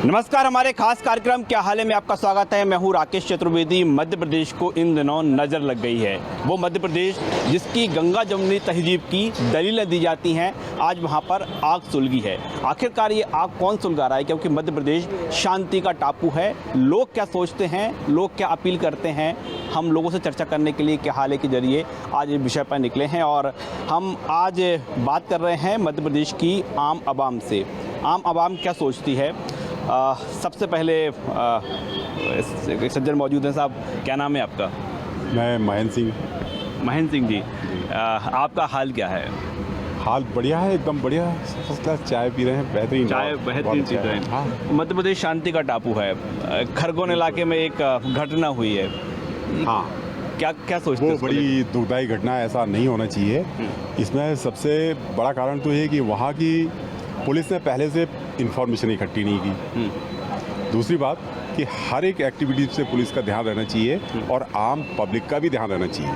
नमस्कार, हमारे खास कार्यक्रम क्या हाल है में आपका स्वागत है। मैं हूं राकेश चतुर्वेदी। मध्य प्रदेश को इन दिनों नज़र लग गई है, वो मध्य प्रदेश जिसकी गंगा जमुनी तहजीब की दलीलें दी जाती हैं, आज वहां पर आग सुलगी है। आखिरकार ये आग कौन सुलगा रहा है? क्योंकि मध्य प्रदेश शांति का टापू है। लोग क्या सोचते हैं, लोग क्या अपील करते हैं, हम लोगों से चर्चा करने के लिए क्या हाल है के जरिए आज इस विषय पर निकले हैं। और हम आज बात कर रहे हैं मध्य प्रदेश की आम आवाम से। आम आवाम क्या सोचती है? सबसे पहले सज्जन मौजूद हैं। साहब, क्या नाम है आपका? मैं महेंद्र सिंह। महेंद्र सिंह जी, आपका हाल क्या है? हाल बढ़िया है, एकदम बढ़िया है, फर्स्ट क्लास। चाय पी रहे हैं, बेहतरीन। चाय बेहतरीन पी रहे हैं। हाँ। मध्य प्रदेश शांति का टापू है। खरगोन इलाके में एक घटना हुई है। हाँ, क्या सोचते हैं? वो बड़ी दुखदाई घटना है, ऐसा नहीं होना चाहिए। इसमें सबसे बड़ा कारण तो ये कि वहाँ की पुलिस ने पहले से इंफॉर्मेशन इकट्ठी नहीं की। दूसरी बात कि हर एक एक्टिविटी से पुलिस का ध्यान रहना चाहिए और आम पब्लिक का भी ध्यान रहना चाहिए,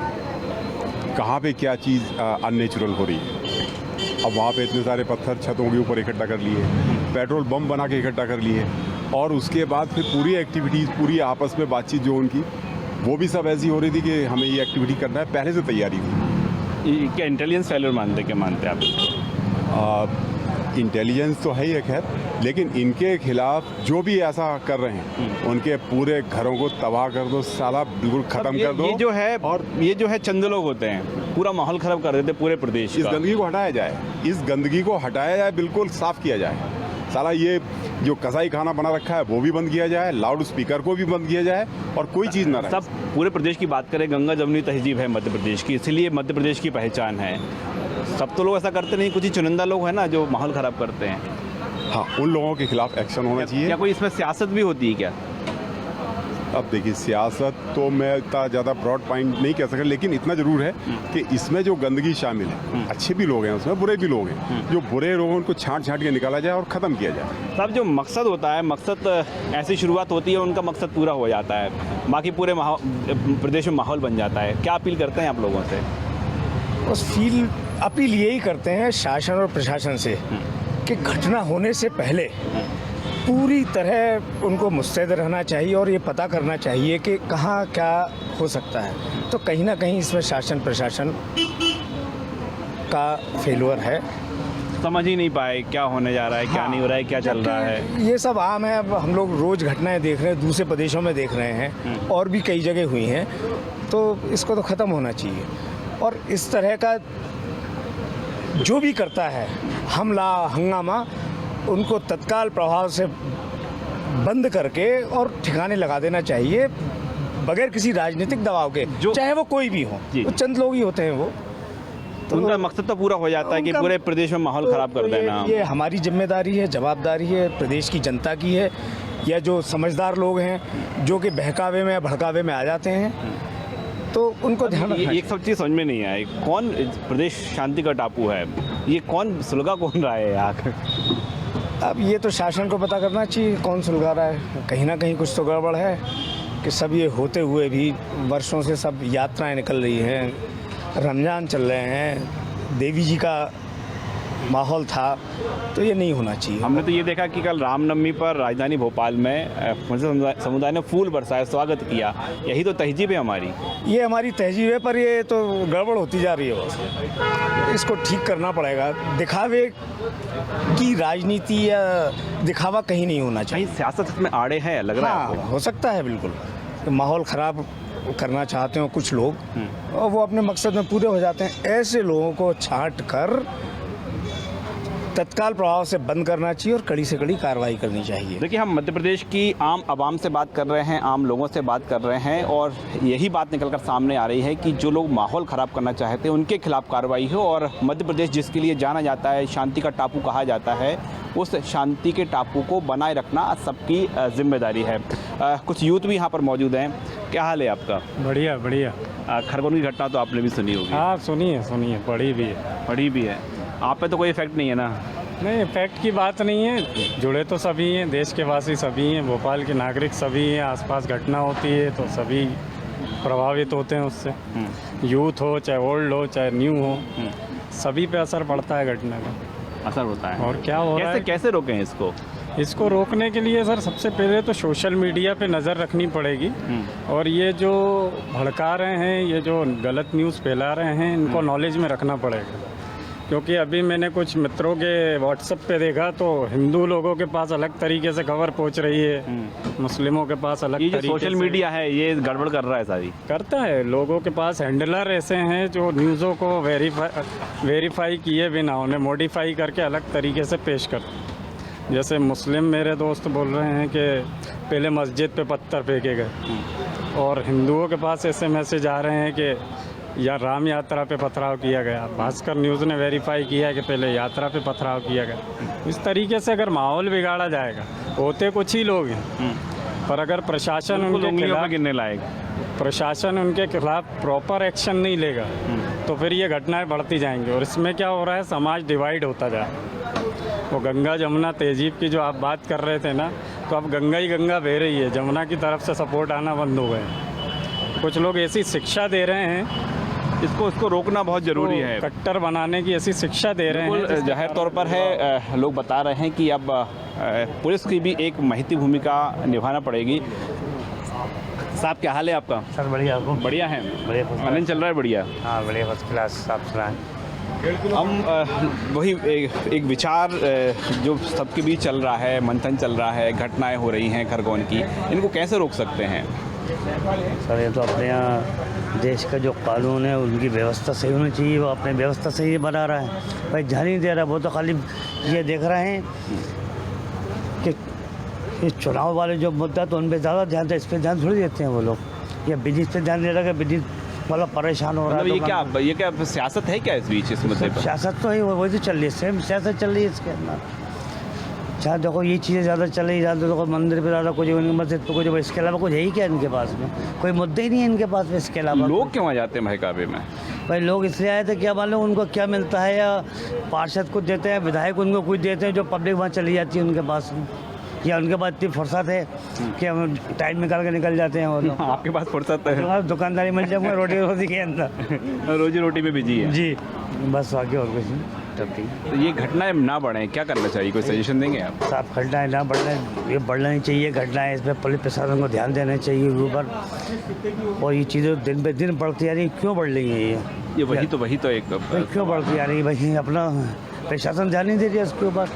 कहाँ पे क्या चीज़ अननेचुरल हो रही है। अब वहाँ पे इतने सारे पत्थर छतों के ऊपर इकट्ठा कर लिए, पेट्रोल बम बना के इकट्ठा कर लिए, और उसके बाद फिर पूरी एक्टिविटीज़, पूरी आपस में बातचीत जो उनकी, वो भी सब ऐसी हो रही थी कि हमें ये एक्टिविटी करना है, पहले से तैयारी थी। क्या इंटेलिजेंस फेलियर मानते, क्या मानते हैं आप? इंटेलिजेंस तो है ही, खैर, लेकिन इनके खिलाफ जो भी ऐसा कर रहे हैं उनके पूरे घरों को तबाह कर दो, साला बिल्कुल खत्म कर दो। ये जो है चंद लोग होते हैं, पूरा माहौल खराब कर देते पूरे प्रदेश का। इस गंदगी को हटाया जाए, इस गंदगी को हटाया जाए, बिल्कुल साफ किया जाए। साला ये जो कसाई खाना बना रखा है वो भी बंद किया जाए, लाउड स्पीकर को भी बंद किया जाए, और कोई चीज़ ना रहे। सब पूरे प्रदेश की बात करें, गंगा जमुनी तहजीब है मध्य प्रदेश की, इसलिए मध्य प्रदेश की पहचान है। सब तो लोग ऐसा करते नहीं, कुछ ही चुनिंदा लोग हैं ना जो माहौल ख़राब करते हैं। हाँ, उन लोगों के खिलाफ एक्शन होना चाहिए। क्या कोई इसमें सियासत भी होती है क्या? अब देखिए, सियासत तो मैं इतना ज़्यादा ब्रॉड पॉइंट नहीं कह सकता, लेकिन इतना ज़रूर है कि इसमें जो गंदगी शामिल है, अच्छे भी लोग हैं उसमें, बुरे भी लोग हैं। जो बुरे लोगों उनको छांट के निकाला जाए और ख़त्म किया जाए। साहब, जो मकसद होता है, मकसद ऐसी शुरुआत होती है, उनका मकसद पूरा हो जाता है, बाकी पूरे प्रदेश में माहौल बन जाता है। क्या अपील करते हैं आप लोगों से? अपील यही करते हैं शासन और प्रशासन से कि घटना होने से पहले पूरी तरह उनको मुस्तैद रहना चाहिए और ये पता करना चाहिए कि कहाँ क्या हो सकता है। तो कहीं ना कहीं इसमें शासन प्रशासन का फेल्योर है। समझ ही नहीं पाए क्या होने जा रहा है, क्या नहीं हो रहा है, क्या चल रहा है। ये सब आम है। अब हम लोग रोज़ घटनाएं देख रहे हैं, दूसरे प्रदेशों में देख रहे हैं, और भी कई जगह हुई हैं। तो इसको तो ख़त्म होना चाहिए। और इस तरह का जो भी करता है हमला हंगामा, उनको तत्काल प्रभाव से बंद करके और ठिकाने लगा देना चाहिए, बगैर किसी राजनीतिक दबाव के, चाहे वो कोई भी हो। वो चंद लोग ही होते हैं वो, तो उनका मकसद तो पूरा हो जाता है कि पूरे प्रदेश में माहौल ख़राब कर देना। ये हमारी जिम्मेदारी है, जवाबदारी है, प्रदेश की जनता की है, या जो समझदार लोग हैं जो कि बहकावे में या भड़कावे में आ जाते हैं, तो उनको ध्यान रखना। एक सब चीज़ समझ में नहीं आई, कौन प्रदेश शांति का टापू है? ये कौन सुलगा कौन रहा है आखिर? अब ये तो शासन को पता करना चाहिए कौन सुलगा रहा है। कहीं ना कहीं कुछ तो गड़बड़ है कि सब ये होते हुए भी वर्षों से सब यात्राएं निकल रही हैं, रमज़ान चल रहे हैं, देवी जी का माहौल था, तो ये नहीं होना चाहिए। हमने तो ये देखा कि कल रामनवमी पर राजधानी भोपाल में मुस्लिम समुदाय ने फूल बरसाया, स्वागत किया। यही तो तहजीब है हमारी। ये हमारी तहजीब है, पर ये तो गड़बड़ होती जा रही है बस। इसको ठीक करना पड़ेगा। दिखावे की राजनीति या दिखावा कहीं नहीं होना चाहिए। सियासत में आड़े है, लग रहा है आपको? हो सकता है बिल्कुल, तो माहौल ख़राब करना चाहते हो कुछ लोग और वो अपने मकसद में पूरे हो जाते हैं। ऐसे लोगों को छांट कर तत्काल प्रभाव से बंद करना चाहिए और कड़ी से कड़ी कार्रवाई करनी चाहिए। देखिए, हम मध्य प्रदेश की आम आवाम से बात कर रहे हैं, आम लोगों से बात कर रहे हैं, और यही बात निकलकर सामने आ रही है कि जो लोग माहौल ख़राब करना चाहते हैं उनके खिलाफ कार्रवाई हो। और मध्य प्रदेश जिसके लिए जाना जाता है, शांति का टापू कहा जाता है, उस शांति के टापू को बनाए रखना सबकी जिम्मेदारी है। कुछ यूथ भी यहाँ पर मौजूद हैं। क्या हाल है आपका? बढ़िया बढ़िया। खरगोन की घटना तो आपने भी सुनी होगी। हाँ, सुनिए, पढ़ी भी है। आप पे तो कोई इफेक्ट नहीं है ना? नहीं, इफेक्ट की बात नहीं है, जुड़े तो सभी हैं, देश के वासी सभी हैं, भोपाल के नागरिक सभी हैं, आसपास घटना होती है तो सभी प्रभावित होते हैं उससे। यूथ हो, चाहे ओल्ड हो, चाहे न्यू हो, सभी पे असर पड़ता है घटना का। असर होता है। और क्या हो रहा है? कैसे रोकें इसको? इसको रोकने के लिए सर सबसे पहले तो सोशल मीडिया पे नज़र रखनी पड़ेगी और ये जो भड़का रहे हैं, ये जो गलत न्यूज़ फैला रहे हैं, इनको नॉलेज में रखना पड़ेगा। क्योंकि अभी मैंने कुछ मित्रों के व्हाट्सएप पे देखा तो हिंदू लोगों के पास अलग तरीके से खबर पहुंच रही है, मुस्लिमों के पास अलग ये जो तरीके सोशल से मीडिया है ये गड़बड़ कर रहा है सारी। करता है। लोगों के पास हैंडलर ऐसे हैं जो न्यूज़ों को वेरीफाई किए बिना उन्हें मॉडिफाई करके अलग तरीके से पेश करते हैं। जैसे मुस्लिम मेरे दोस्त बोल रहे हैं कि पहले मस्जिद पे पत्थर फेंके गए और हिंदुओं के पास ऐसे मैसेज आ रहे हैं कि या राम यात्रा पे पथराव किया गया। भास्कर न्यूज़ ने वेरीफाई किया कि पहले यात्रा पे पथराव किया गया। इस तरीके से अगर माहौल बिगाड़ा जाएगा, होते कुछ ही लोग हैं पर अगर प्रशासन उनके खिलाफ गिनने लायक प्रशासन उनके खिलाफ प्रॉपर एक्शन नहीं लेगा तो फिर ये घटनाएं बढ़ती जाएंगी और इसमें क्या हो रहा है, समाज डिवाइड होता जा रहा है। वो गंगा जमुना तहजीब की जो आप बात कर रहे थे ना, तो अब गंगा ही गंगा बह रही है, जमुना की तरफ से सपोर्ट आना बंद हो गए। कुछ लोग ऐसी शिक्षा दे रहे हैं, इसको रोकना बहुत ज़रूरी है। कट्टर बनाने की ऐसी शिक्षा दे रहे हैं। बिल्कुल जाहिर तौर पर है, लोग बता रहे हैं कि अब पुलिस की भी एक महती भूमिका निभाना पड़ेगी। साहब क्या हाल है आपका? सर बढ़िया आपको? बढ़िया है, बढ़िया। आनंद चल रहा है? बढ़िया। हाँ बढ़िया, फर्स्ट क्लास। आप सुनाएं। हम वही एक विचार जो सबके बीच चल रहा है, मंथन चल रहा है, घटनाएं हो रही हैं खरगोन की, इनको कैसे रोक सकते हैं? सर ये तो अपने यहाँ देश का जो कानून है उनकी व्यवस्था सही होनी चाहिए। वो अपने व्यवस्था सही बना रहा है, भाई ध्यान नहीं दे रहा। वो तो खाली ये देख रहे हैं कि ये चुनाव वाले जो मुद्दा तो उन पर ज़्यादा ध्यान था, इस पर ध्यान थोड़ी देते हैं वो लोग। या बिजनेस पे ध्यान दे रहा है कि बिजनेस वाला परेशान हो रहा है। मतलब ये क्या सियासत है क्या इस बीच, इस मुद्दे पर? सियासत तो ही वही तो चल रही है, सेम सियासत चल रही है इसके अंदर। जहाँ देखो ये चीज़ें ज़्यादा चल रही, ज़्यादा देखो मंदिर पे ज़्यादा कुछ, मस्जिद पे कुछ, इसके अलावा कुछ है ही क्या इनके पास में? कोई मुद्दे ही नहीं है इनके पास में इसके अलावा। लोग क्यों आ जाते हैं महकाबे में? भाई लोग इसलिए आए थे, क्या मालूम उनको क्या मिलता है, या पार्षद कुछ देते हैं, विधायक उनको कुछ देते हैं, जो पब्लिक वहाँ चली जाती है उनके पास में, या उनके पास इतनी फुर्सत है कि हम टाइम निकाल के निकल जाते हैं वो लोग। आपके पास फुर्सत है? दुकानदारी मिल जाऊँगा रोटी के अंदर, रोजी रोटी में बिजी है जी बस, बाकी और कुछ नहीं। तब ठीक। तो ये घटनाएं ना बढ़ें, क्या करना चाहिए? कोई सजेशन देंगे आप? साफ घटनाएं ना बढ़ना, ये बढ़ना नहीं चाहिए घटनाएं। इस पर पुलिस प्रशासन को ध्यान देना चाहिए ऊपर। और ये चीज़ें दिन पे दिन बढ़ती आ रही, क्यों बढ़ रही हैं ये वही तो एक क्यों बढ़ती आ रही है भाई? अपना प्रशासन ध्यान नहीं दे रही है इसके ऊपर,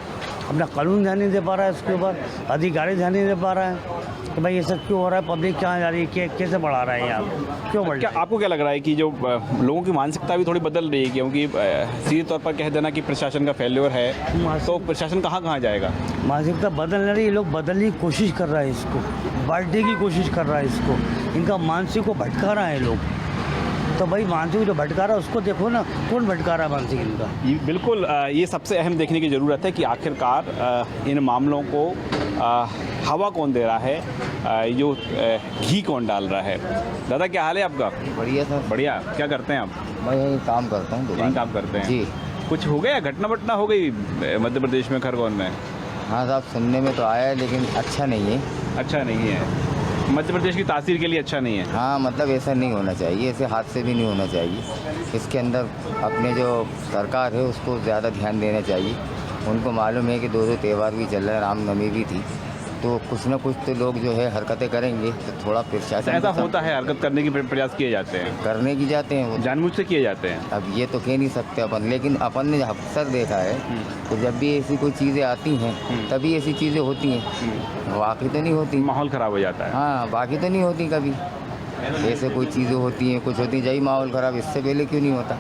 अपना कानून ध्यान नहीं दे पा रहा है इसके ऊपर, अधिकारी ध्यान नहीं दे पा रहा है कि भाई ये सब क्यों हो रहा है, पब्लिक कहाँ जा रही है, कैसे बढ़ा रहा है यहाँ, क्यों बढ़ क्या आपको क्या लग रहा है कि जो लोगों की मानसिकता भी थोड़ी बदल रही है? क्योंकि सीधे तौर पर कह देना कि प्रशासन का फेल्योर है, तो प्रशासन कहाँ जाएगा? मानसिकता बदल नहीं रही, ये लोग बदलने की कोशिश कर रहा है, इसको बांटने की कोशिश कर रहा है, इसको इनका मानसिक को भटका रहा है लोग। तो भाई मानसिक जो भटका रहा है उसको देखो ना, कौन भटका रहा है मानसिक इनका? बिल्कुल, ये सबसे अहम देखने की ज़रूरत है कि आखिरकार इन मामलों को हवा कौन दे रहा है, जो घी कौन डाल रहा है। दादा क्या हाल है आपका? बढ़िया सर। बढ़िया। क्या करते हैं आप? मैं यही काम करता हूँ, यही काम करते हैं जी। कुछ हो गया, घटना हो गई मध्य प्रदेश में खरगोन में? हाँ साहब, सुनने में तो आया है लेकिन अच्छा नहीं है। अच्छा नहीं है? मध्य प्रदेश की तासीर के लिए अच्छा नहीं है? हाँ मतलब ऐसा नहीं होना चाहिए, ऐसे हादसे भी नहीं होना चाहिए। इसके अंदर अपने जो सरकार है उसको ज़्यादा ध्यान देना चाहिए। उनको मालूम है कि दो त्यौहार भी चल रहे हैं, रामनवमी भी थी, तो कुछ ना कुछ तो लोग जो है हरकतें करेंगे, तो थोड़ा प्रशासन ऐसा होता है, हरकत करने की प्रयास किए जाते हैं, करने की जाते हैं वो, जानबूझ से किए जाते हैं। अब ये तो कह नहीं सकते अपन, लेकिन अपन ने अक्सर देखा है तो जब भी ऐसी कोई चीज़ें आती हैं तभी ऐसी चीज़ें होती हैं, बाकी तो नहीं होती। माहौल ख़राब हो जाता है। हाँ बाकी तो नहीं होती कभी, ऐसे कोई चीज़ें होती हैं, कुछ होती हैं, जही माहौल ख़राब, इससे पहले क्यों नहीं होता?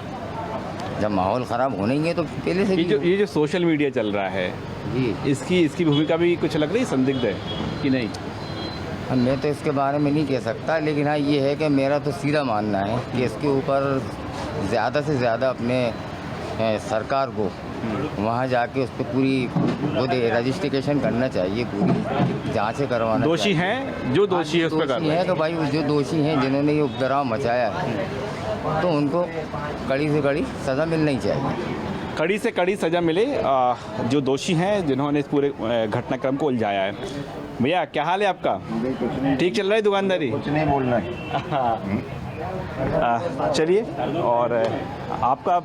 जब माहौल ख़राब होना ही है तो पहले से ये जो सोशल मीडिया चल रहा है जी, इसकी भूमिका भी कुछ लग रही संदिग्ध है कि नहीं? मैं तो इसके बारे में नहीं कह सकता, लेकिन हाँ ये है कि मेरा तो सीधा मानना है कि इसके ऊपर ज़्यादा से ज़्यादा अपने सरकार को वहाँ जाके उस पर पूरी वो रजिस्ट्रेशन करना चाहिए, पूरी जांचें करवाना। दोषी हैं, जो दोषी है उस पर दोषी है तो भाई जो दोषी हैं जिन्होंने ये उपद्रव मचाया है तो उनको कड़ी से कड़ी सज़ा मिलनी चाहिए। कड़ी से कड़ी सज़ा मिले जो दोषी हैं, जिन्होंने इस पूरे घटनाक्रम को उलझाया है। भैया क्या हाल है आपका? ठीक चल रहा है दुकानदारी? कुछ नहीं बोलना है। चलिए, और आपका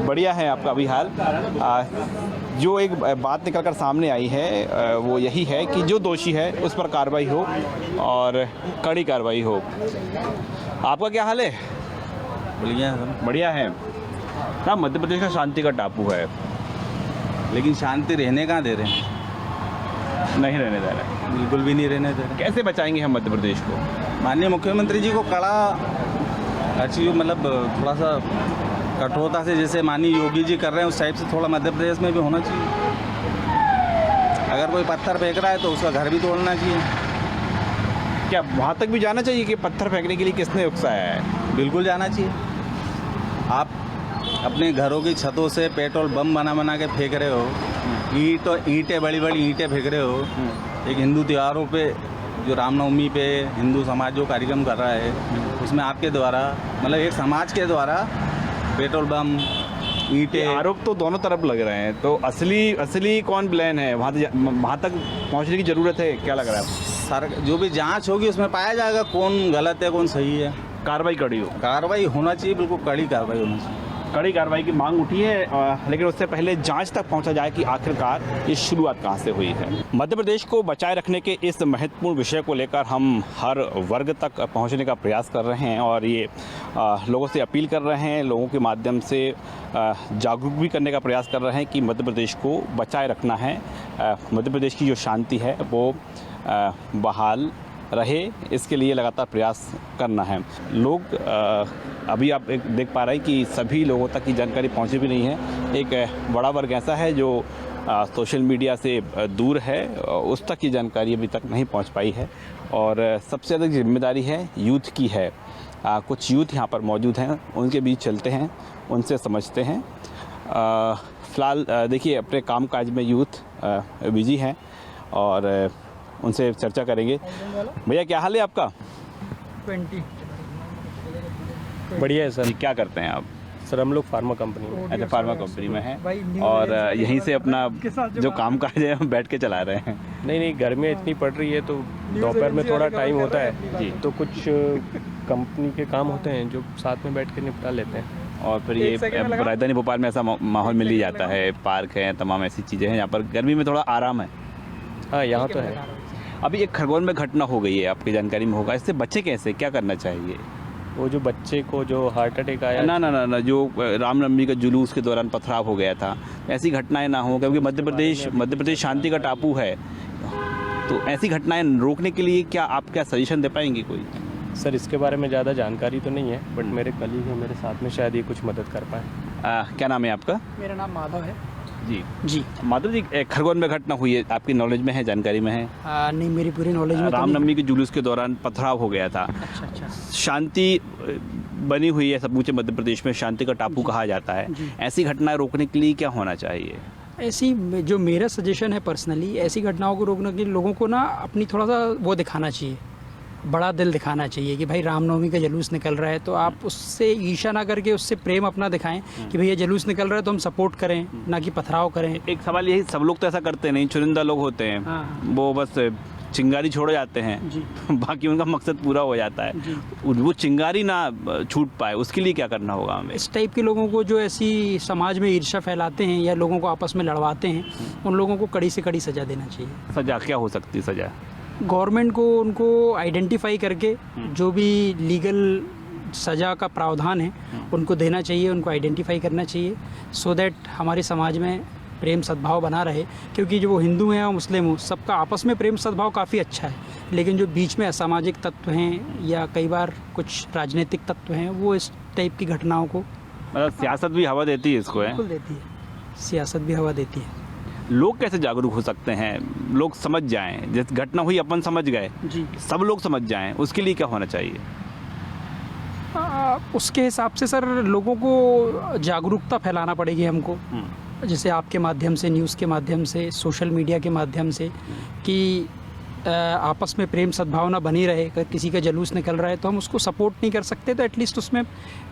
बढ़िया है आपका अभी हाल। जो एक बात निकल कर सामने आई है वो यही है कि जो दोषी है उस पर कार्रवाई हो और कड़ी कार्रवाई हो। आपका क्या हाल है? बढ़िया है ना। मध्य प्रदेश का शांति का टापू है, लेकिन शांति रहने कहाँ दे रहे हैं? नहीं रहने दे रहे, बिल्कुल भी नहीं रहने दे रहे। कैसे बचाएंगे हम मध्य प्रदेश को? माननीय मुख्यमंत्री जी को कड़ा हर चीज़ मतलब थोड़ा सा कठोरता से, जैसे माननीय योगी जी कर रहे हैं उस टाइप से थोड़ा मध्य प्रदेश में भी होना चाहिए। अगर कोई पत्थर फेंक रहा है तो उसका घर भी तोड़ना चाहिए। क्या वहाँ तक भी जाना चाहिए कि पत्थर फेंकने के लिए किसने उकसाया है? बिल्कुल जाना चाहिए। आप अपने घरों की छतों से पेट्रोल बम बना के फेंक रहे हो, ईंटें बड़ी बड़ी ईंटें फेंक रहे हो। एक हिंदू त्योहारों पे, जो रामनवमी पे हिंदू समाज जो कार्यक्रम कर रहा है, उसमें आपके द्वारा मतलब एक समाज के द्वारा पेट्रोल बम ईंटें। आरोप तो दोनों तरफ लग रहे हैं, तो असली कौन ब्लेन है? वहाँ तक पहुँचने की ज़रूरत है, क्या लग रहा है आपको? सर जो भी जांच होगी उसमें पाया जाएगा कौन गलत है कौन सही है। कार्रवाई कड़ी हो, कार्रवाई होना चाहिए, बिल्कुल कड़ी कार्रवाई होनी चाहिए। कड़ी कार्रवाई की मांग उठी है, लेकिन उससे पहले जांच तक पहुंचा जाए कि आखिरकार ये शुरुआत कहां से हुई है। मध्य प्रदेश को बचाए रखने के इस महत्वपूर्ण विषय को लेकर हम हर वर्ग तक पहुंचने का प्रयास कर रहे हैं और ये लोगों से अपील कर रहे हैं, लोगों के माध्यम से जागरूक भी करने का प्रयास कर रहे हैं कि मध्य प्रदेश को बचाए रखना है। मध्य प्रदेश की जो शांति है वो बहाल रहे, इसके लिए लगातार प्रयास करना है। लोग अभी आप एक देख पा रहे हैं कि सभी लोगों तक की जानकारी पहुंची भी नहीं है। एक बड़ा वर्ग ऐसा है जो सोशल मीडिया से दूर है, उस तक की जानकारी अभी तक नहीं पहुंच पाई है और सबसे ज़्यादा जिम्मेदारी है यूथ की है। कुछ यूथ यहाँ पर मौजूद हैं, उनके बीच चलते हैं, उनसे समझते हैं। फ़िलहाल देखिए अपने कामकाज में यूथ बिजी हैं और उनसे चर्चा करेंगे। भैया क्या हाल है आपका? 20 बढ़िया है सर। जी क्या करते हैं आप? सर हम लोग फार्मा कंपनी में। अच्छा, फार्मा कंपनी में हैं और यहीं से अपना जो काम काज है हम बैठ के चला रहे हैं। नहीं गर्मी इतनी पड़ रही है तो दोपहर में थोड़ा टाइम होता है जी, तो कुछ कंपनी के काम होते हैं जो साथ में बैठ के निपटा लेते हैं। और फिर ये राजधानी भोपाल में ऐसा माहौल मिल ही जाता है, पार्क है, तमाम ऐसी चीज़ें हैं, यहाँ पर गर्मी में थोड़ा आराम है। हाँ यहाँ तो है। अभी एक खरगोन में घटना हो गई है, आपकी जानकारी में होगा, इससे बचे कैसे, क्या करना चाहिए? वो जो बच्चे को जो हार्ट अटैक आया, ना जो रामनवमी का जुलूस के दौरान पथराव हो गया था, ऐसी घटनाएं ना हो, क्योंकि मध्य प्रदेश शांति का टापू है, तो ऐसी घटनाएं रोकने के लिए क्या आप सजेशन दे पाएंगे कोई? सर इसके बारे में ज़्यादा जानकारी तो नहीं है, बट मेरे कलीग हैं मेरे साथ में, शायद ये कुछ मदद कर पाए। क्या नाम है आपका? मेरा नाम माधव है। जी माधव जी, खरगोन में घटना हुई है, आपकी नॉलेज में है, जानकारी में है? नहीं मेरी पूरी नॉलेज में रामनवमी के जुलूस के दौरान पथराव हो गया था। अच्छा। शांति बनी हुई है, समूचे मध्य प्रदेश में शांति का टापू कहा जाता है। ऐसी घटनाएं रोकने के लिए क्या होना चाहिए? ऐसी जो मेरा सजेशन है पर्सनली, ऐसी घटनाओं को रोकने के लिए लोगों को ना अपनी थोड़ा सा वो दिखाना चाहिए, बड़ा दिल दिखाना चाहिए कि भाई रामनवमी का जुलूस निकल रहा है तो आप उससे ईर्ष्या ना करके उससे प्रेम अपना दिखाएं कि भैया जुलूस निकल रहा है तो हम सपोर्ट करें, ना कि पथराव करें। एक सवाल यही, सब लोग तो ऐसा करते नहीं, चुनिंदा लोग होते हैं। हाँ। वो बस चिंगारी छोड़ जाते हैं जी। बाकी उनका मकसद पूरा हो जाता है जी। वो चिंगारी ना छूट पाए, उसके लिए क्या करना होगा हमें? इस टाइप के लोगों को जो ऐसी समाज में ईर्ष्या फैलाते हैं या लोगों को आपस में लड़वाते हैं, उन लोगों को कड़ी से कड़ी सज़ा देना चाहिए। सजा क्या हो सकती है? सजा गवर्नमेंट को उनको आइडेंटिफाई करके जो भी लीगल सज़ा का प्रावधान है उनको देना चाहिए, उनको आइडेंटिफाई करना चाहिए, सो दैट हमारे समाज में प्रेम सद्भाव बना रहे। क्योंकि जो वो हिंदू हैं और मुस्लिम हो, सबका आपस में प्रेम सद्भाव काफ़ी अच्छा है, लेकिन जो बीच में असामाजिक तत्व हैं या कई बार कुछ राजनीतिक तत्व हैं, वो इस टाइप की घटनाओं को मतलब सियासत भी हवा देती है इसको, है? बिल्कुल देती है, सियासत भी हवा देती है। लोग कैसे जागरूक हो सकते हैं, लोग समझ जाएं, जैसे घटना हुई अपन समझ गए, जी। सब लोग समझ जाएं, उसके लिए क्या होना चाहिए? उसके हिसाब से सर लोगों को जागरूकता फैलाना पड़ेगी हमको, जैसे आपके माध्यम से, न्यूज़ के माध्यम से, सोशल मीडिया के माध्यम से, कि आपस में प्रेम सद्भावना बनी रहे। अगर किसी का जुलूस निकल रहा है तो हम उसको सपोर्ट नहीं कर सकते तो एटलीस्ट उसमें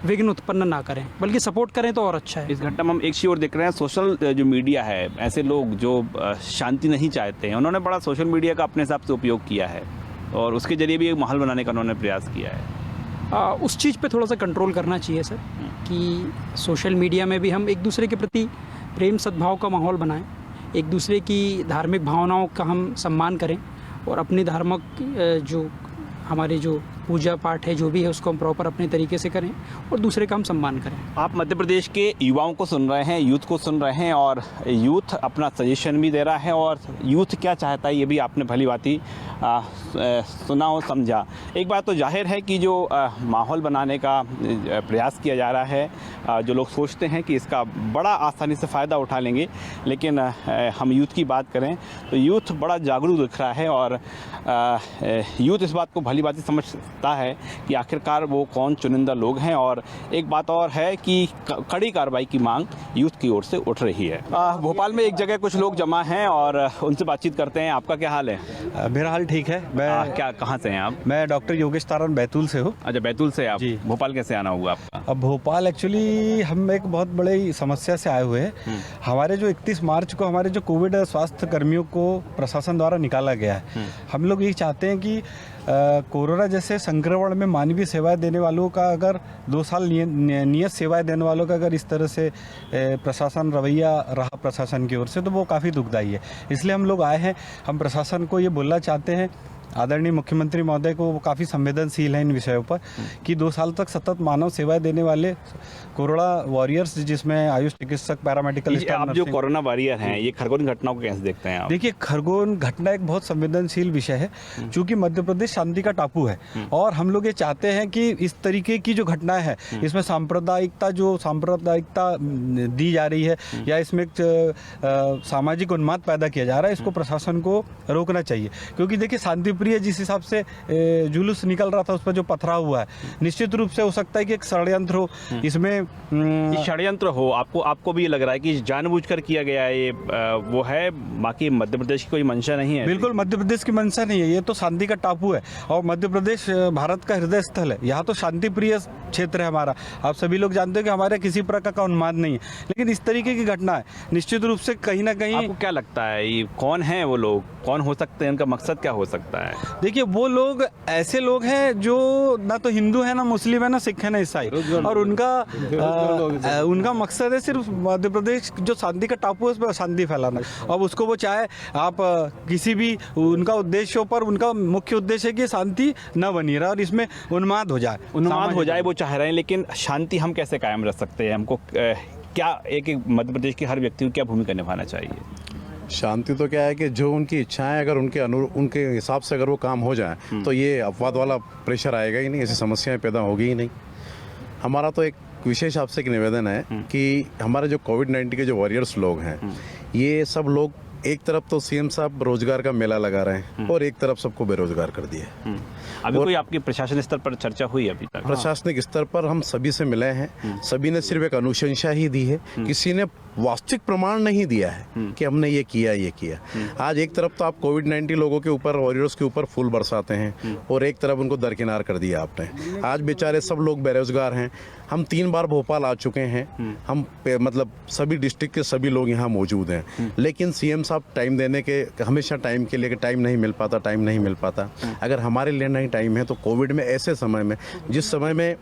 विघ्न उत्पन्न ना करें, बल्कि सपोर्ट करें तो और अच्छा है। इस घटना में हम एक चीज़ और देख रहे हैं, सोशल जो मीडिया है, ऐसे लोग जो शांति नहीं चाहते हैं, उन्होंने बड़ा सोशल मीडिया का अपने हिसाब से उपयोग किया है और उसके जरिए भी एक माहौल बनाने का उन्होंने प्रयास किया है। उस चीज़ पे थोड़ा सा कंट्रोल करना चाहिए सर, कि सोशल मीडिया में भी हम एक दूसरे के प्रति प्रेम सद्भाव का माहौल बनाएं, एक दूसरे की धार्मिक भावनाओं का हम सम्मान करें और अपनी धार्मिक जो हमारे जो पूजा पाठ है जो भी है उसको हम प्रॉपर अपने तरीके से करें और दूसरे का हम सम्मान करें। आप मध्य प्रदेश के युवाओं को सुन रहे हैं, यूथ को सुन रहे हैं और यूथ अपना सजेशन भी दे रहा है और यूथ क्या चाहता है ये भी आपने भली भांति सुना और समझा। एक बात तो जाहिर है कि जो माहौल बनाने का प्रयास किया जा रहा है, जो लोग सोचते हैं कि इसका बड़ा आसानी से फ़ायदा उठा लेंगे, लेकिन हम यूथ की बात करें तो यूथ बड़ा जागरूक दिख रहा है और यूथ इस बात को भली भांति समझता है कि आखिरकार वो कौन चुनिंदा लोग हैं। और एक बात और है कि कड़ी कार्रवाई की मांग यूथ की ओर से उठ रही है। भोपाल में एक जगह कुछ लोग जमा हैं और उनसे बातचीत करते हैं। आपका क्या हाल है? मेरा हाल ठीक है। मैं क्या कहाँ से हैं आप? मैं डॉक्टर योगेश तारण बैतूल से हूँ। अच्छा, बैतूल से आप? जी। भोपाल कैसे आना हुआ आपका? अब भोपाल एक्चुअली हम एक बहुत बड़ी समस्या से आए हुए हैं। हमारे जो 31 मार्च को हमारे जो कोविड स्वास्थ्य कर्मियों को प्रशासन द्वारा निकाला गया है, हम लोग ये चाहते हैं कि कोरोना जैसे संक्रमण में मानवीय सेवाएं देने वालों का अगर 2 साल नियत सेवाएं देने वालों का अगर इस तरह से प्रशासन रवैया रहा प्रशासन की ओर से, तो वो काफ़ी दुखदायी है। इसलिए हम लोग आए हैं। हम प्रशासन को ये बोलना चाहते हैं, आदरणीय मुख्यमंत्री महोदय को, वो काफ़ी संवेदनशील है इन विषयों पर, कि 2 साल तक सतत मानव सेवाएं देने वाले कोरोना वॉरियर्स, जिसमें आयुष चिकित्सक, पैरामेडिकल स्टाफ, आप जो कोरोना वॉरियर हैं, ये खरगोन घटनाओं को कैसे देखते हैं आप? देखिए, खरगोन घटना एक बहुत संवेदनशील विषय है, चूँकि मध्य प्रदेश शांति का टापू है और हम लोग ये चाहते हैं कि इस तरीके की जो घटनाएं है, इसमें सांप्रदायिकता दी जा रही है या इसमें सामाजिक उन्माद पैदा किया जा रहा है, इसको प्रशासन को रोकना चाहिए। क्योंकि देखिए, शांतिप्रिय जिस हिसाब से जुलूस निकल रहा था, उस पर जो पथराव हुआ है, निश्चित रूप से हो सकता है कि एक षड्यंत्र हो। इसमें षड्यंत्र हो, आपको भी लग रहा है कि जानबूझकर किया गया है ये वो है, बाकी मध्य प्रदेश की कोई मंशा नहीं है? बिल्कुल मध्य प्रदेश की मंशा नहीं है। ये तो शांति का टापू है और मध्य प्रदेश भारत का हृदय स्थल है। यहाँ तो शांति प्रिय क्षेत्र है हमारा। आप सभी लोग जानते हो कि हमारे किसी प्रकार का उन्माद नहीं है, लेकिन इस तरीके की घटना है, निश्चित रूप से कहीं ना कहीं। आपको क्या लगता है ये कौन है वो लोग, कौन हो सकते हैं, उनका मकसद क्या हो सकता है? देखिए, वो लोग ऐसे लोग हैं जो ना तो हिंदू है, ना मुस्लिम है, ना सिख है, ना ईसाई, और उनका मकसद है सिर्फ मध्य प्रदेश जो शांति का टापू है उस पर शांति फैलाना। अब उसको वो चाहे आप किसी भी उनका उद्देश्यों पर, उनका मुख्य उद्देश्य है कि शांति न बनी रहे और इसमें उन्माद हो जाए, वो चाह रहे हैं। लेकिन शांति हम कैसे कायम रख सकते हैं? हमको क्या एक मध्य प्रदेश के हर व्यक्ति को क्या भूमिका निभाना चाहिए? शांति तो क्या है कि जो उनकी इच्छाएं अगर उनके हिसाब से अगर वो काम हो जाए तो ये अपवाद वाला प्रेशर आएगा ही नहीं, ऐसी समस्याएं पैदा होगी ही नहीं। हमारा तो एक विशेष आपसे एक निवेदन है कि हमारे जो कोविड-19 के जो वॉरियर्स लोग हैं, ये सब लोग एक तरफ तो सीएम साहब रोजगार का मेला लगा रहे हैं और एक तरफ सबको बेरोजगार कर दिया। अभी कोई आपकी प्रशासन स्तर पर चर्चा हुई अभी तक? प्रशासनिक स्तर पर हम सभी से मिले हैं, सभी ने सिर्फ एक अनुशंसा ही दी है, किसी ने वास्तविक प्रमाण नहीं दिया है कि हमने ये किया। आज एक तरफ तो आप कोविड-19 लोगों के ऊपर, वॉरियर्स के ऊपर फूल बरसाते हैं और एक तरफ उनको दरकिनार कर दिया आपने। आज बेचारे सब लोग बेरोजगार हैं। हम 3 बार भोपाल आ चुके हैं, हम मतलब सभी डिस्ट्रिक्ट के सभी लोग यहाँ मौजूद हैं, लेकिन सीएम साहब टाइम देने के हमेशा टाइम के लिए टाइम नहीं मिल पाता। अगर हमारे लिए नहीं टाइम है तो कोविड में, ऐसे समय में, जिस समय में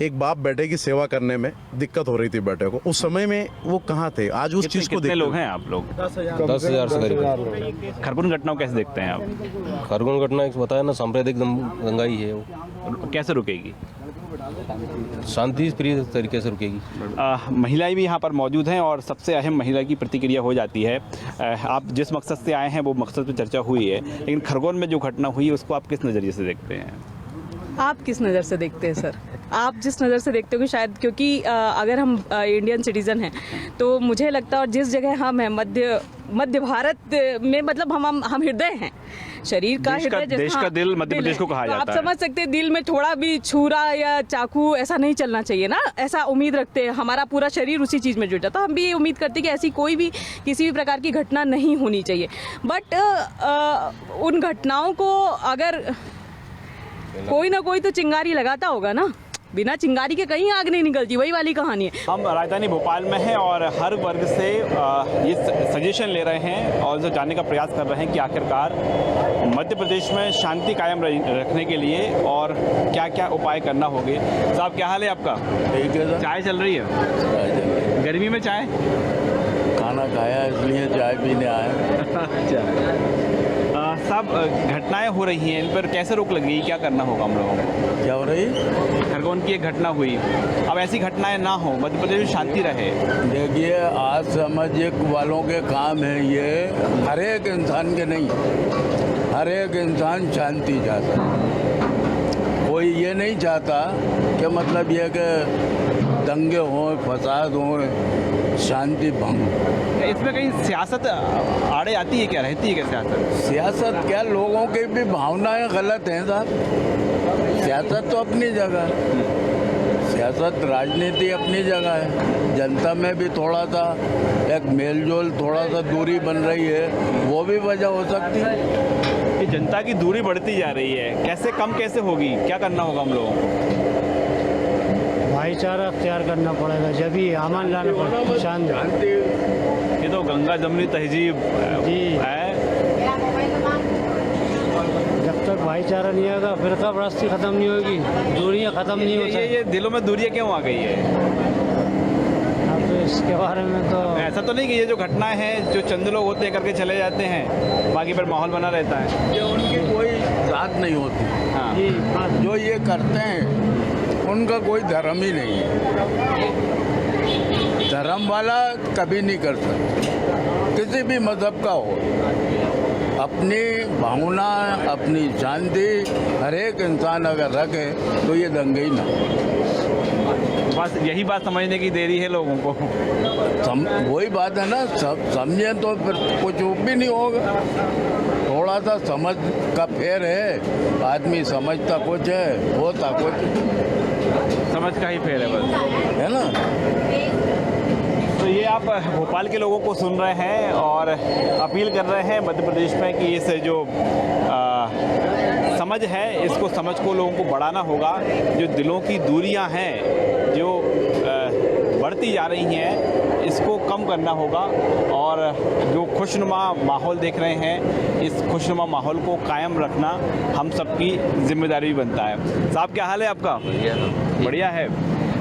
एक बाप बेटे की सेवा करने में दिक्कत हो रही थी बेटे को, उस समय में वो कहाँ थे? आज उस चीज़ को कितने लोग हैं आप लोग? 10,000 से करीब। खरगोन घटनाओं कैसे देखते हैं आप? खरगोन घटना एक बताया ना, सांप्रदायिक दंगाई है वो। कैसे रुकेगी? शांति प्रिय तरीके से रुकेगी। महिलाएं भी यहाँ पर मौजूद हैं और सबसे अहम महिला की प्रतिक्रिया हो जाती है। आप जिस मकसद से आए हैं वो मकसद पर चर्चा हुई है, लेकिन खरगोन में जो घटना हुई है उसको आप किस नज़रिए से देखते हैं? आप किस नज़र से देखते हैं सर? आप जिस नज़र से देखते हो कि शायद, क्योंकि अगर हम इंडियन सिटीज़न हैं तो मुझे लगता है, और जिस जगह हम हैं मध्य भारत में, मतलब हम हृदय हैं, शरीर का हृदय, देश का दिल मध्य प्रदेश को कहा जाता है। आप समझ सकते हैं, दिल में थोड़ा भी छुरा या चाकू ऐसा नहीं चलना चाहिए ना, ऐसा उम्मीद रखते हैं। हमारा पूरा शरीर उसी चीज़ में जुटा, तो हम भी ये उम्मीद करते हैं कि ऐसी कोई भी किसी भी प्रकार की घटना नहीं होनी चाहिए। बट उन घटनाओं को अगर कोई ना कोई तो चिंगारी लगाता होगा ना, बिना चिंगारी के कहीं आग नहीं निकलती, वही वाली कहानी है। हम राजधानी भोपाल में हैं और हर वर्ग से ये सजेशन ले रहे हैं और जो जानने का प्रयास कर रहे हैं कि आखिरकार मध्य प्रदेश में शांति कायम रखने के लिए और क्या क्या उपाय करना होंगे। साहब क्या हाल है आपका? ठीक है। चाय चल रही है? गर्मी में चाय? खाना खाया इसलिए चाय पीने आए। अच्छा साहब, घटनाएं हो रही हैं, इन पर कैसे रोक लगेगी, क्या करना होगा हम लोगों को? क्या हो रही? खरगोन की एक घटना हुई, अब ऐसी घटनाएं ना हो, मध्य प्रदेश में शांति रहे। देखिए, आज सामाजिक वालों के काम है ये, हर एक इंसान के नहीं, हर एक इंसान शांति चाहता है। कोई ये नहीं चाहता कि मतलब ये कि दंगे हों, फसाद हों, शांति भंग। इसमें कहीं सियासत आड़े आती है क्या, रहती है क्या सियासत? सियासत क्या, लोगों की भी भावनाएं गलत हैं साहब। सियासत तो अपनी जगह है, सियासत राजनीति अपनी जगह है। जनता में भी थोड़ा सा एक मेलजोल, थोड़ा सा दूरी बन रही है, वो भी वजह हो सकती है। कि जनता की दूरी बढ़ती जा रही है, कैसे कम कैसे होगी, क्या करना होगा हम लोगों को? भाईचारा अख्तियार करना पड़ेगा, जब ही अमन लाना पड़ेगा, शांति। ये तो गंगा जमुनी तहजीब है, जब तक भाईचारा नहीं आएगा फिरका परस्ती खत्म नहीं होगी, दूरियां खत्म नहीं होती। ये दिलों में दूरियां क्यों आ गई है? अब इसके बारे में तो ऐसा तो नहीं कि ये जो घटनाएं हैं, जो चंद लोग होते हैं करके चले जाते हैं, बाकी पर माहौल बना रहता है। ये उनकी कोई जात नहीं होती। हाँ। जो ये करते हैं उनका कोई धर्म ही नहीं है। धर्म वाला कभी नहीं कर सकता, किसी भी मजहब का हो। अपनी भावना, अपनी शांति हर एक इंसान अगर रखे तो ये दंगे ही ना। बस यही बात समझने की देरी है लोगों को। वही बात है ना, समझे तो फिर कुछ भी नहीं होगा। थोड़ा सा समझ का फेर है, आदमी समझता कुछ है, होता कुछ। समझ का ही फेर है बस, है ना। तो ये आप भोपाल के लोगों को सुन रहे हैं और अपील कर रहे हैं मध्य प्रदेश में कि इस जो समझ है, इसको समझ को लोगों को बढ़ाना होगा। जो दिलों की दूरियां हैं, जो बढ़ती जा रही हैं, इसको कम करना होगा और जो खुशनुमा माहौल देख रहे हैं, इस खुशनुमा माहौल को कायम रखना हम सबकी जिम्मेदारी भी बनता है। साहब क्या हाल है आपका? बढ़िया है।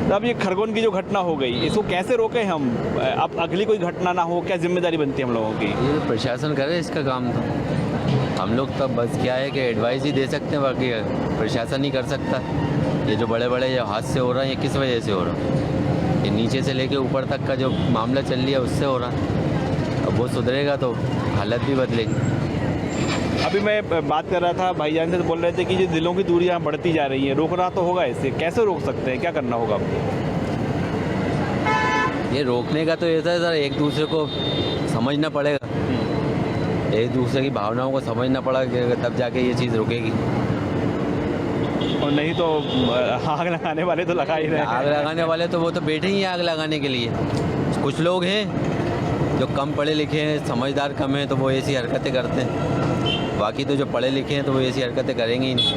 तो अब ये खरगोन की जो घटना हो गई, इसको कैसे रोकें हम, अब अगली कोई घटना ना हो, क्या जिम्मेदारी बनती है हम लोगों की? ये प्रशासन करे इसका काम, तो हम लोग तब बस क्या है कि एडवाइस ही दे सकते हैं, बाकी प्रशासन ही कर सकता है। ये जो बड़े बड़े जो हादसे हो रहे हैं, ये किस वजह से हो रहा है? ये नीचे से लेके ऊपर तक का जो मामला चल रहा है उससे हो रहा है। अब वो सुधरेगा तो हालत भी बदलेगी। अभी मैं बात कर रहा था भाईजान से, तो बोल रहे थे कि जो दिलों की दूरियां बढ़ती जा रही हैं, रोकना तो होगा। इसे कैसे रोक सकते हैं, क्या करना होगा आपको? ये रोकने का तो ऐसा है सर, एक दूसरे को समझना पड़ेगा, एक दूसरे की भावनाओं को समझना पड़ेगा, तब जाके ये चीज़ रुकेगी। और नहीं तो आग लगाने वाले तो लगा ही रहे हैं। आग लगाने वाले तो वो तो बैठे ही हैं आग लगाने के लिए। कुछ लोग हैं जो कम पढ़े लिखे हैं, समझदार कम हैं, तो वो ऐसी हरकतें करते हैं। बाकी तो जो पढ़े लिखे हैं तो वो ऐसी हरकतें करेंगे ही नहीं,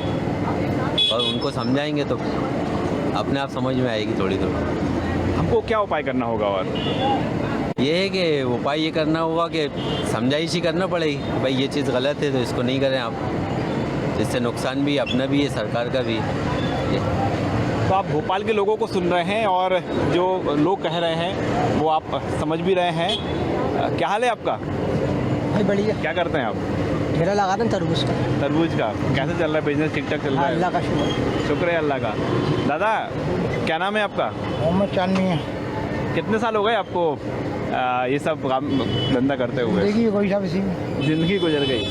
और उनको समझाएंगे तो अपने आप समझ में आएगी थोड़ी थोड़ी। हमको क्या उपाय करना होगा? और ये है कि उपाय ये करना होगा कि समझाइश ही करना पड़ेगी, भाई ये चीज़ गलत है तो इसको नहीं करें आप, जिससे नुकसान भी अपना भी है, सरकार का भी है। तो आप भोपाल के लोगों को सुन रहे हैं और जो लोग कह रहे हैं वो आप समझ भी रहे हैं। क्या हाल है आपका? भाई बढ़िया। क्या करते हैं आप? ठेला लगाते हैं तरबूज का। तरबूज का कैसे चल रहा है बिजनेस? ठीक ठाक चल रहा है? अल्लाह का शुक्र। शुक्र है अल्लाह का। दादा क्या नाम है आपका? मोहम्मद चांदनी है। कितने साल हो गए आपको ये सब काम धंधा करते हुए? जिंदगी गुजर गई।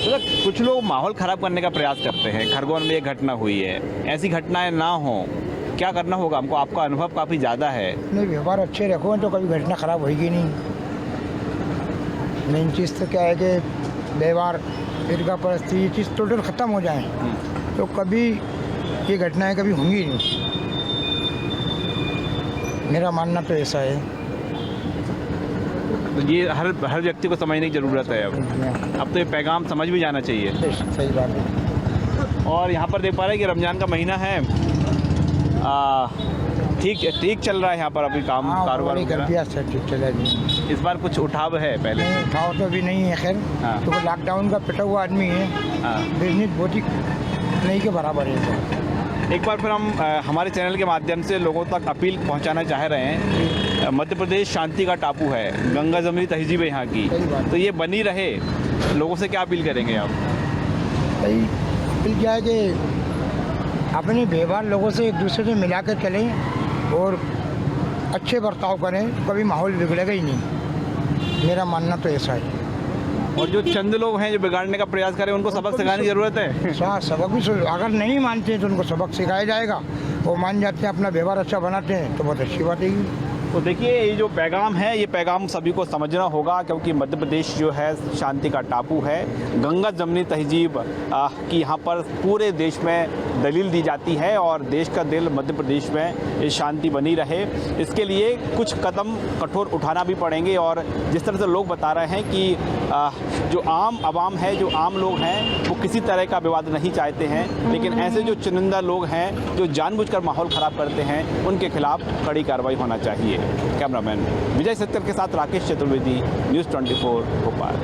तो कुछ लोग माहौल ख़राब करने का प्रयास करते हैं। खरगोन में एक घटना हुई है, ऐसी घटनाएं ना हो, क्या करना होगा हमको? आपका अनुभव काफ़ी ज़्यादा है। नहीं, व्यवहार अच्छे रखो तो कभी घटना खराब होगी नहीं। मेन चीज़ तो क्या है कि व्यवहार, फिरका परस्ती, ये चीज़ टोटल ख़त्म हो जाए तो कभी ये घटनाएं कभी होंगी नहीं। मेरा मानना तो ऐसा है। तो ये हर व्यक्ति को समझने की ज़रूरत है। अब तो ये पैगाम समझ भी जाना चाहिए। सही बात है। और यहाँ पर देख पा रहे हैं कि रमज़ान का महीना है। ठीक चल रहा है यहाँ पर अभी काम कारोबार वगैरह? ठीक चला जी। इस बार कुछ उठाव है पहले? उठाव तो अभी नहीं है खैर। हाँ। तो लॉकडाउन का पिटा हुआ आदमी है। हाँ। बिजनेस बहुत ही नहीं के बराबर है। एक बार फिर हम हमारे चैनल के माध्यम से लोगों तक अपील पहुंचाना चाह रहे हैं। मध्य प्रदेश शांति का टापू है, गंगा जमनी तहजीब है यहाँ की, तो ये बनी रहे। लोगों से क्या अपील करेंगे आप? अपील क्या है कि अपने व्यवहार लोगों से एक दूसरे से मिला कर चलें और अच्छे बर्ताव करें, कभी माहौल बिगड़ेगा ही नहीं। मेरा मानना तो ऐसा है। और जो चंद लोग हैं जो बिगाड़ने का प्रयास करें, उनको सबक सिखाने की ज़रूरत है। सबक भी अगर नहीं मानते तो उनको सबक सिखाया जाएगा। वो मान जाते हैं, अपना व्यवहार अच्छा बनाते हैं तो बहुत अच्छी बात है। तो देखिए, ये जो पैगाम है, ये पैगाम सभी को समझना होगा, क्योंकि मध्य प्रदेश जो है शांति का टापू है। गंगा जमनी तहजीब की यहाँ पर पूरे देश में दलील दी जाती है और देश का दिल मध्य प्रदेश में ये शांति बनी रहे, इसके लिए कुछ कदम कठोर उठाना भी पड़ेंगे। और जिस तरह से लोग बता रहे हैं कि जो आम आवाम है, जो आम लोग हैं, वो किसी तरह का विवाद नहीं चाहते हैं, लेकिन ऐसे जो चुनिंदा लोग हैं जो जानबूझकर माहौल ख़राब करते हैं, उनके खिलाफ कड़ी कार्रवाई होना चाहिए। कैमरामैन विजय सत्तर के साथ राकेश चतुर्वेदी, न्यूज़ 24 भोपाल।